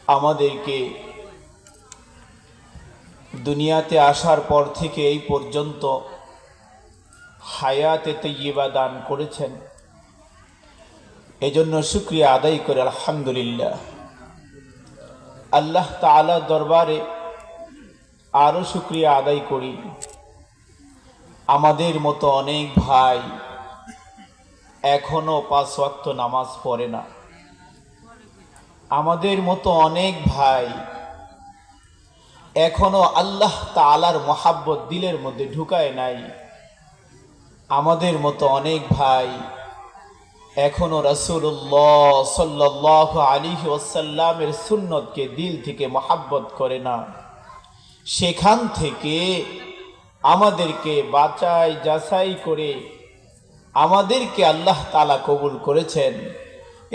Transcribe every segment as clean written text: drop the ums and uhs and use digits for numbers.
আমাদেরকে দুনিয়াতে আসার পর থেকে এই পর্যন্ত হায়াতে তৈয়বা দান করেছেন। এজন্য শুকরিয়া আদায় করে আলহামদুলিল্লাহ। আল্লাহ তাআলা দরবারে আরো শুকরিয়া আদায় করি, আমাদের মতো অনেক ভাই এখনো 5 ওয়াক্ত নামাজ পড়ে না। আমাদের মতো অনেক ভাই এখনো আল্লাহ তাআলার মহাব্বত দিলের মধ্যে ঢুকায় নাই। আমাদের মতো অনেক ভাই এখনো রাসূলুল্লাহ সাল্লাল্লাহু আলাইহি ওয়াসাল্লামের সুন্নতকে দিল থেকে মহাব্বত করে না। সেখান থেকে আমাদেরকে বাছাই যাচাই করে আমাদেরকে আল্লাহ তাআলা কবুল করেছেন।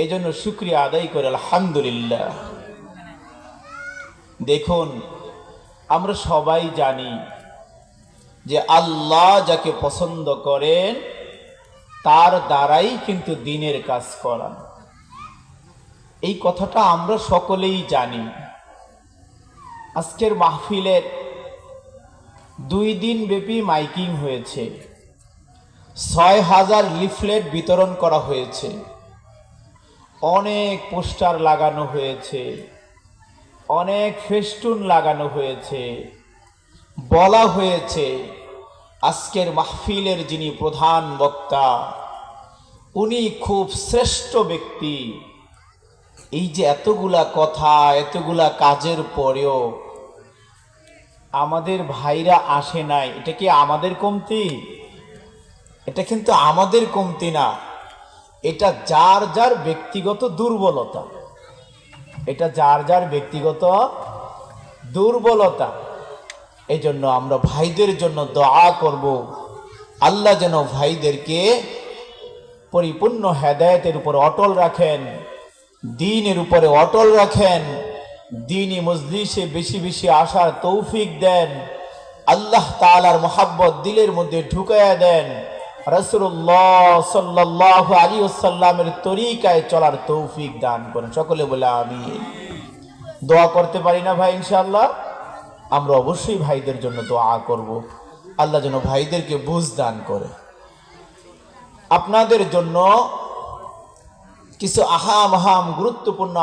এজন্য শুকরিয়া আদায় করে আলহামদুলিল্লাহ। দেখুন, আমরা সবাই জানি যে আল্লাহ যাকে পছন্দ করেন তার দ্বারাই কিন্তু দ্বীনের কাজ করান। এই কথাটা আমরা সকলেই জানি। আজকের মাহফিলের 2 দিন ব্যাপী মাইকিং হয়েছে, 6000 লিফলেট বিতরণ করা হয়েছে, অনেক পোস্টার লাগানো হয়েছে, অনেক ফেস্টুন লাগানো হয়েছে। বলা হয়েছে আজকের মাহফিলের যিনি প্রধান বক্তা উনি খুব শ্রেষ্ঠ ব্যক্তি। এই যে এতগুলা কথা, এতগুলা কাজের পরেও আমাদের ভাইরা আসে নাই, এটা কি আমাদের কমতি? এটা কিন্তু আমাদের কমতি না, এটা যার যার ব্যক্তিগত দুর্বলতা। এটা যার যার ব্যক্তিগত দুর্বলতা। এই জন্য আমরা ভাইদের জন্য দোয়া করব, আল্লাহ যেন ভাইদেরকে পরিপূর্ণ হেদায়েতের উপর অটল রাখেন, দ্বীনের উপরে অটল রাখেন, দ্বীনি মজলিসে বেশি বেশি আসার তৌফিক দেন, আল্লাহ তাআলার মহাব্বত দিলের মধ্যে ঢুকায়া দেন, রাসূলুল্লাহ সাল্লাল্লাহু আলাইহি ওয়াসাল্লামের তরিকায় চলার তৌফিক দান করেন। সকলে বলে আমিন। দোয়া করতে পারি না ভাই? ইনশাআল্লাহ আমরা অবশ্যই ভাইদের জন্য দোয়া করব, আল্লাহ যেন ভাইদেরকে বুঝ দান করে। আপনাদের জন্য কিছু আহাম গুরুত্বপূর্ণ